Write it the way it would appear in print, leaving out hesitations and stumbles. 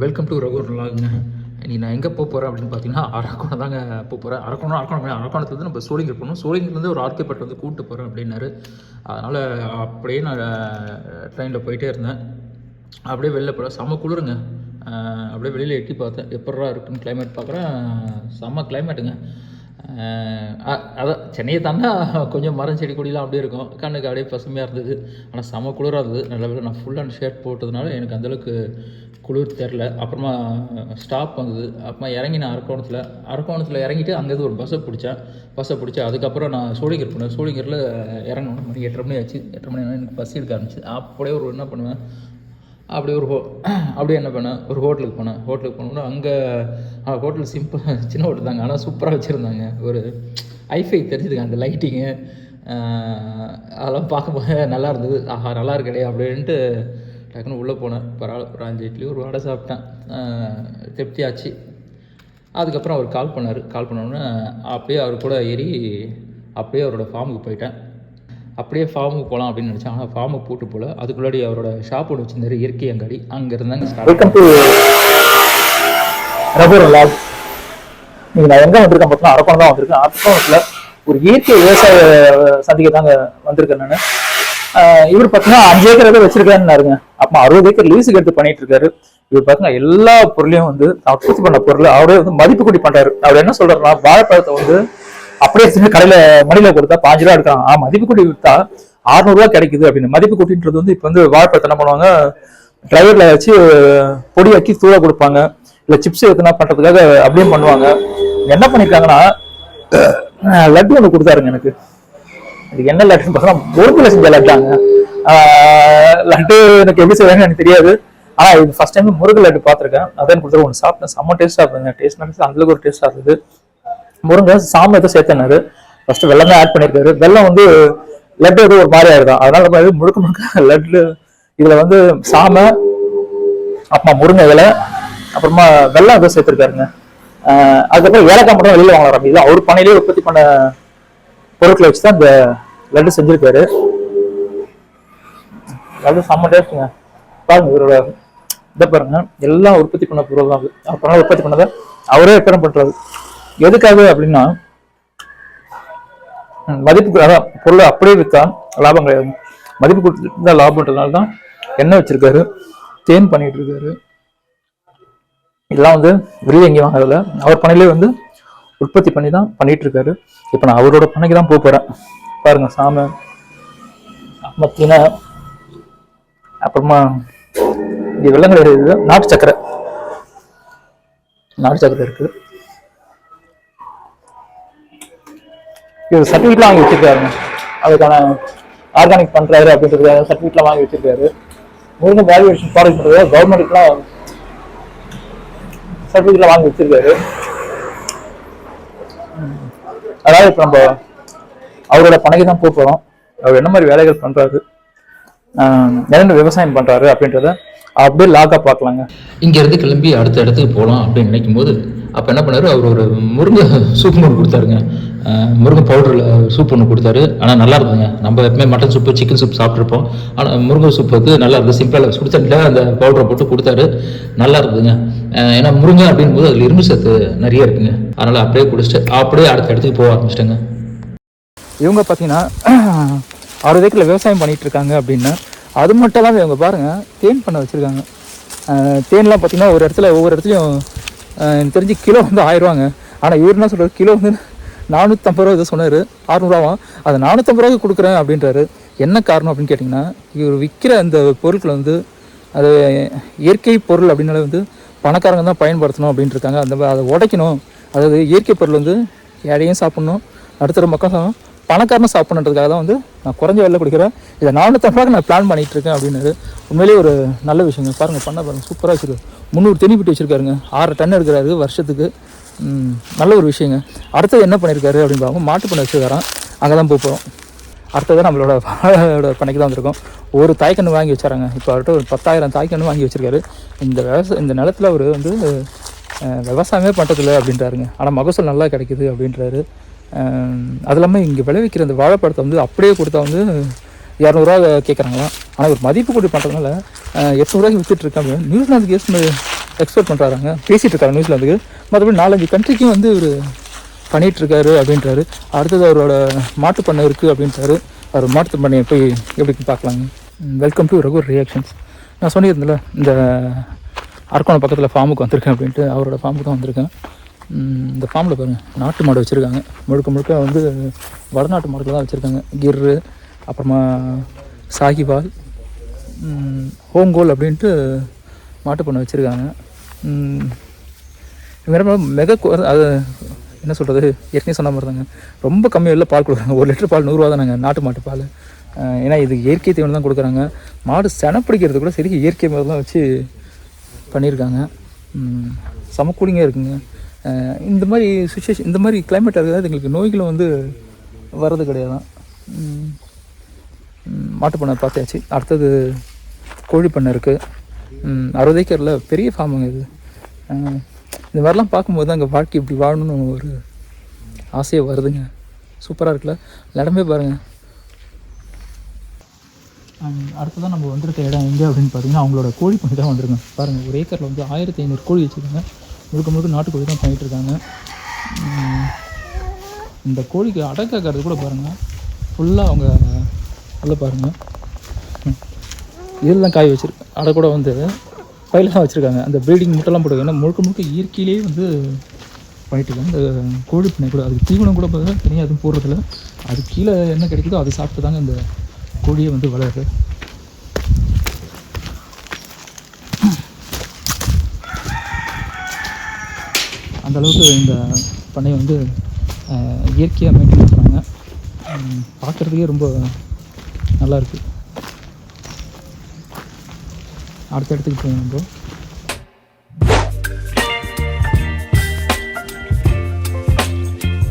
Welcome to ரகுர் லாகுங்க. இன்றைக்கி நான் எங்கே போகிறேன் அப்படின்னு பார்த்தீங்கன்னா அரக்கோணம் தாங்க போகிறேன். அரக்கோணத்துலேருந்து நம்ம சோளிங்கர் போகணும். சோளிங்கர்லேருந்து ஒரு ஆர்கேபேட் வந்து கூப்பிட்டு போகிறேன் அப்படின்னாரு. அதனால் அப்படியே நான் ட்ரெயினில் போயிட்டே இருந்தேன். அப்படியே வெளில போகிறேன். செம்ம குளிருங்க. அப்படியே வெளியில் எட்டி பார்த்தேன் எப்படா இருக்குன்னு கிளைமேட் பார்க்குறேன். செம்ம கிளைமேட்டுங்க. அதான் சென்னையை தாண்டா கொஞ்சம் மரம் செடி கொடிலாம் அப்படியே இருக்கும். கண்ணுக்கு அப்படியே பசுமையாக இருந்தது. ஆனால் செம்ம குளிராக இருந்தது. நல்ல வேளை நான் ஃபுல் அண்ட் ஷர்ட் போட்டதுனால எனக்கு அந்தளவுக்கு குளிர் தெரில. அப்புறமா ஸ்டாப் வந்தது. அப்புறமா இறங்கி நான் அரக்கோணத்தில் இறங்கிட்டு அங்கேருந்து ஒரு பஸ்ஸை பிடிச்சேன். அதுக்கப்புறம் நான் சோளிங்கர் போனேன். சோளிங்கரில் இறங்கணும். மணி 8:30 மணி ஆச்சு. 8:30 மணி எனக்கு பஸ் எடுக்க ஆரம்பிச்சு. அப்படியே என்ன பண்ணுவேன், அப்படியே என்ன பண்ணேன், ஒரு ஹோட்டலுக்கு போனோம்னா அங்கே ஹோட்டல் சிம்பிள் சின்ன ஹோட்டல் தாங்க. ஆனால் சூப்பராக வச்சுருந்தாங்க. ஒரு ஐஃபை தெரிஞ்சுதுங்க. அந்த லைட்டிங்கு அதெல்லாம் பார்க்கும்போது நல்லா இருந்தது. நல்லா இருக்கடே அப்படின்ட்டு டக்குன்னு உள்ளே போனேன். பரவாயில்ல, ஒரு 5 இட்லி ஒரு வடை சாப்பிட்டேன். திருப்தியாச்சு. அதுக்கப்புறம் அவர் கால் பண்ணோன்னே அப்படியே அவர் கூட ஏறி அப்படியே அவரோட ஃபார்முக்கு போயிட்டேன். அப்படியே ஃபார்முக்கு போகலாம் அப்படின்னு நினச்சேன். ஆனால் ஃபார்முக்கு போட்டு போகல. அதுக்குள்ளாடி அவரோட ஷாப் ஒன்று வச்சுருந்தாரு, இயற்கை அங்காடி. அங்கே இருந்தாங்க ஸ்டார்ட். வெல்கம் டு ரகுர் லாக். நீங்கள் நான் எங்கே வந்திருக்கேன் பார்த்தீங்கன்னா அரக்கோணம் தான் வந்திருக்கேன். அரக்கோணத்தில் ஒரு இயற்கை விவசாய சந்திக்க தாங்க வந்திருக்கேன் நான். இவர் பார்த்தீங்கன்னா 5 ஏக்கர் வச்சிருக்காருன்னாருங்க. அப்போ 60 ஏக்கர் லீஸுக்கு எடுத்து பண்ணிட்டு இருக்காரு. இவர் பார்த்தீங்கன்னா எல்லா பொருளையும் வந்து உற்பத்தி பண்ண பொருள் அவரே வந்து மதிப்பு கூட்டி பண்றாரு. அவர் என்ன சொல்றாருன்னா, வாழைப்பழத்தை வந்து அப்படியே கடையில மடியில கொடுத்தா 5 ரூபா எடுக்கிறாங்க. மதிப்பு கூட்டி விற்றா 600 ரூபா கிடைக்குது அப்படின்னு. மதிப்பு கூட்டின்றது வந்து இப்போ வந்து வாழைப்பழத்தை என்ன பண்ணுவாங்க, டிரைவர்ல வச்சு பொடியாக்கி தூள கொடுப்பாங்க, இல்ல சிப்ஸ் எத்தனா பண்றதுக்காக அப்படியும் பண்ணுவாங்க. என்ன பண்ணிருக்காங்கன்னா, லட்டு ஒன்று கொடுத்தாருங்க எனக்கு. இது என்ன லட்டுன்னு பார்த்தா முருங்கல செஞ்ச லட்டாங்க. லட்டு எனக்கு எப்படி செய்வாங்கன்னு எனக்கு தெரியாது. ஆனா இது ஃபர்ஸ்ட் டைம் முருங்கல் லட்டு பார்த்துருக்கேன். அதான் கொடுத்தாரு. ஒன்று சாப்பிட்டேன். செம்ம டேஸ்டா இருந்ததுங்க. டேஸ்ட் அந்தளவுக்கு ஒரு டேஸ்டா இருந்தது. முருங்கை சாமை எதோ சேர்த்தனாரு. ஃபர்ஸ்ட் வெள்ளம் தான் ஆட் பண்ணிருக்காரு. வெள்ளம் வந்து லட்டு ஏதோ ஒரு மாதிரி ஆயிருக்கும். அதனால முழுக்க லட்டு இதுல வந்து சாமை, அப்புறமா முருங்கை இலை, அப்புறமா வெள்ளம் ஏதோ சேர்த்திருக்காருங்க. அதுக்கப்புறம் ஏலக்காய் மட்டும் வெளியில வாங்கலாம். இது அவர் பண்ணையிலேயே உற்பத்தி பண்ண பொருட்களை வச்சுதான் இந்த லட்டு செஞ்சிருக்காரு. லட்டு செம்ம டேஸ்ட்டுங்க. பாருங்க, இவரோட இதை பாருங்க. எல்லாம் உற்பத்தி பண்ண பொருள் தான். அப்புறம் உற்பத்தி பண்ணதை அவரே விற்பனை பண்றாரு. எதுக்காக அப்படின்னா, மதிப்பு அதான் பொருளை அப்படியே விற்றா லாபம் கிடையாது. மதிப்பு கொடுத்து லாபம்ன்றதுனால தான் எண்ணெய் வச்சிருக்காரு, தேன் பண்ணிட்டு இருக்காரு. இதெல்லாம் வந்து வெளியே எங்கேயும் வாங்கறதுல அவர் பண்ணையிலே வந்து உற்பத்தி பண்ணி தான் பண்ணிட்டு இருக்காரு. இப்போ நான் அவரோட பண்ணைக்கு தான் போறேன். பாருங்க, சாமை, மத்தின, அப்புறமா இங்க வெள்ளங்கள் இருக்குது. நாட்டு சக்கரை இருக்கு. இது சர்டிஃபிகேட்லாம் வாங்கி வச்சிருக்காருங்க. அதுக்கான ஆர்கானிக் பண்றாரு அப்படின்றதுக்காக சர்டிஃபிகேட்லாம் வாங்கி வச்சிருக்காரு. முருங்கை வேல்யூவேஷன் ப்ராடக்ட் பண்றது கவர்மெண்ட்லாம் சர்டிஃபிகேட்லாம் வாங்கி வச்சிருக்காரு. அதாவது இப்போ நம்ம அவரோட பணக்கு தான் போறோம். அவர் என்ன மாதிரி வேலைகள் பண்றாரு, என்னென்ன விவசாயம் பண்றாரு அப்படின்றத அப்படியே லாகா பார்க்கலாங்க. இங்கேருந்து கிளம்பி அடுத்த இடத்துக்கு போகலாம் அப்படின்னு நினைக்கும் போது அப்போ என்ன பண்ணாரு, அவர் ஒரு முருங்கை சூப் ஒன்று கொடுத்தாருங்க. முருங்கை பவுடரில் சூப் ஒன்று கொடுத்தாரு. ஆனால் நல்லா இருந்ததுங்க. நம்ம எப்பவுமே மட்டன் சூப்பு, சிக்கன் சூப் சாப்பிட்ருப்போம். ஆனால் முருங்கை சூப் வந்து நல்லா இருக்குது. சிம்பிளாக சுடு தண்ணியில் அந்த பவுடரை போட்டு கொடுத்தாரு. நல்லா இருந்ததுங்க. ஏன்னா முருங்கை அப்படின் போது அதில் இரும்பு சத்து நிறைய இருக்குங்க. அதனால் அப்படியே குடிச்சிட்டு அப்படியே அடுத்த இடத்துக்கு போக ஆரம்பிச்சிட்டேங்க. இவங்க பார்த்தீங்கன்னா 60 ஏக்கரில் விவசாயம் பண்ணிட்டு இருக்காங்க அப்படின்னா, அது மட்டும் இல்லாமல் இவங்க பாருங்க, தேன் பண்ண வச்சிருக்காங்க. தேன்லாம் பார்த்தீங்கன்னா ஒவ்வொரு இடத்துலையும் எனக்கு தெரிஞ்சு கிலோ வந்து 1000 ரூபாங்க. ஆனால் இவர் என்ன சொல்றாரு, கிலோ வந்து 450 ரூபா இதை சொன்னார். 600 ரூபாவும் அதை 450 ரூபாய்க்கு கொடுக்குறேன் அப்படின்றாரு. என்ன காரணம் அப்படின்னு கேட்டிங்கன்னா, இவர் விற்கிற அந்த பொருட்களை வந்து அது இயற்கை பொருள் அப்படின்னால வந்து பணக்காரங்க தான் பயன்படுத்தணும் அப்படின்ட்டு இருக்காங்க. அதை உடைக்கணும். அதாவது இயற்கை பொருள் வந்து ஏழையும் சாப்பிட்ணும், நடுத்தர மக்களும் பணக்காரனும் சாப்பிட்ணுன்றதுக்காக தான் வந்து நான் குறைஞ்ச விலையில் கொடுக்குறேன். இதை 450 ரூபாய்க்கு நான் பிளான் பண்ணிகிட்டு இருக்கேன் அப்படின்னாரு. உண்மையிலேயே ஒரு நல்ல விஷயங்க. பாருங்கள், பாருங்கள், சூப்பராக வச்சுருக்கு. 300 தென்னி பிட்டு வச்சுருக்காருங்க. 6 டன் எடுக்கிறாரு வருஷத்துக்கு. நல்ல ஒரு விஷயங்க. அடுத்தது என்ன பண்ணியிருக்காரு அப்படின்னு பார்ப்போம். மாட்டு பண்ணை வச்சுருக்காராம். அங்கே தான் போகிறோம். அடுத்தது நம்மளோட பண்ணைக்கு தான் வந்திருக்கோம். ஒரு தாய்க்கன்று வாங்கி வச்சாராங்க. இப்போ அவர்கிட்ட ஒரு 10,000 தாய்க்கன்று வாங்கி வச்சுருக்காரு. இந்த நிலத்தில் அவர் வந்து விவசாயமே பண்ணுறதில்ல அப்படின்றாருங்க. ஆனால் மகசூல் நல்லா கிடைக்குது அப்படின்றாரு. அது இல்லாமல் இங்கே விளைவிக்கிற அந்த வாழைப்பழத்தை வந்து அப்படியே கொடுத்தா வந்து 200 ரூபா கேட்குறாங்களாம். ஆனால் ஒரு மதிப்பு கூட்டி பண்ணுறதுனால 800 ரூபாய்க்கு விற்றுட்டு இருக்காங்க. நியூசிலாந்து கேஸ் எக்ஸ்போர்ட் பண்ணுறாங்க, பேசிகிட்டு இருக்காரு நியூசிலாந்துக்கு. மற்றபடி 4-5 கண்ட்ரிக்கும் வந்து இவர் பண்ணிகிட்ருக்காரு அப்படின்றாரு. அடுத்தது அவரோட மாட்டு பண்ணை இருக்குது அப்படின்றாரு. அவர் மாட்டு பண்ணையை போய் எப்படி பார்க்கலாங்க. Welcome to Raghu reactions. நான் சொல்லியிருந்தேன்ல இந்த அரக்கோணம் பக்கத்தில் ஃபார்முக்கு வந்திருக்கேன் அப்படின்ட்டு, அவரோட ஃபார்முக்கு தான் வந்திருக்கேன். இந்த ஃபார்மில் பாருங்கள் நாட்டு மாடு வச்சுருக்காங்க. முழுக்க வந்து வடநாட்டு மாடுகள் தான் வச்சுருக்காங்க. கிர்ரு, அப்புறமா சாகிவால், ஹோங்கோல் அப்படின்ட்டு மாட்டு பண்ணை வச்சுருக்காங்க. வேறு மெக அது என்ன சொல்கிறது, ஏற்கனவே சொன்ன மாதிரி தாங்க, ரொம்ப கம்மியாக இல்லை பால் கொடுக்குறாங்க. 1 லிட்டர் பால் 100 ரூபா தானேங்க நாட்டு மாட்டு பால். ஏன்னா இது இயற்கை தீவனம் தான் கொடுக்குறாங்க. மாடு செனப்பிடிக்கிறது கூட சரி இயற்கை மாதிரி தான் வச்சு பண்ணியிருக்காங்க. செம கூலிங்காக இருக்குங்க. இந்த மாதிரி சுச்சுவேஷன், இந்த மாதிரி கிளைமேட் இருக்கிறது எங்களுக்கு நோய்களும் வந்து வர்றது கிடையாதான். மாட்டு பண்ணை பார்த்தாச்சு. அடுத்தது கோழி பண்ணை இருக்குது. 60 ஏக்கரில் பெரிய ஃபார்முங்க இது. இந்த மாதிரிலாம் பார்க்கும்போது தான் அங்கே வாழ்க்கை இப்படி வாழணும்னு ஒரு ஆசையாக வருதுங்க. சூப்பராக இருக்குல்ல இடமே பாருங்கள். அடுத்ததான் நம்ம வந்திருக்க இடம் எங்கே அப்படின்னு பார்த்தீங்கன்னா அவங்களோட கோழி பண்ணி தான் வந்திருக்கோம். பாருங்கள், ஒரு ஏக்கரில் வந்து 1500 கோழி வச்சுருக்காங்க. முழுக்க நாட்டுக்கோழி தான் பண்ணிகிட்ருக்காங்க. இந்த கோழிக்கு அடக்காக்கிறது கூட பாருங்கள், ஃபுல்லாக அவங்க உள்ள பாருங்கள் இதெல்லாம் காய் வச்சுருக்கு. அடை கூட வந்து பயில தான் வச்சுருக்காங்க. அந்த ப்ரீடிங் முட்டைலாம் போட்டுருக்காங்க. ஏன்னா முழுக்க இயற்கையிலேயே வந்து பண்ணிட்டுருக்காங்க. இந்த கோழி பண்ணை கூட அதுக்கு தீவனம் கூட பார்த்தீங்கன்னா தனியாக அதுவும் போடுறதில்ல. அது கீழே என்ன கிடைக்குதோ அதை சாப்பிட்டு தாங்க இந்த கோழியை வந்து வளருது. அந்தளவுக்கு இந்த பண்ணையை வந்து இயற்கையாக மெயின்டைன் பண்ணுறாங்க. பார்க்குறதுக்கே ரொம்ப நல்லாயிருக்கு. அடுத்த இடத்துக்கு போவோம் நம்ம.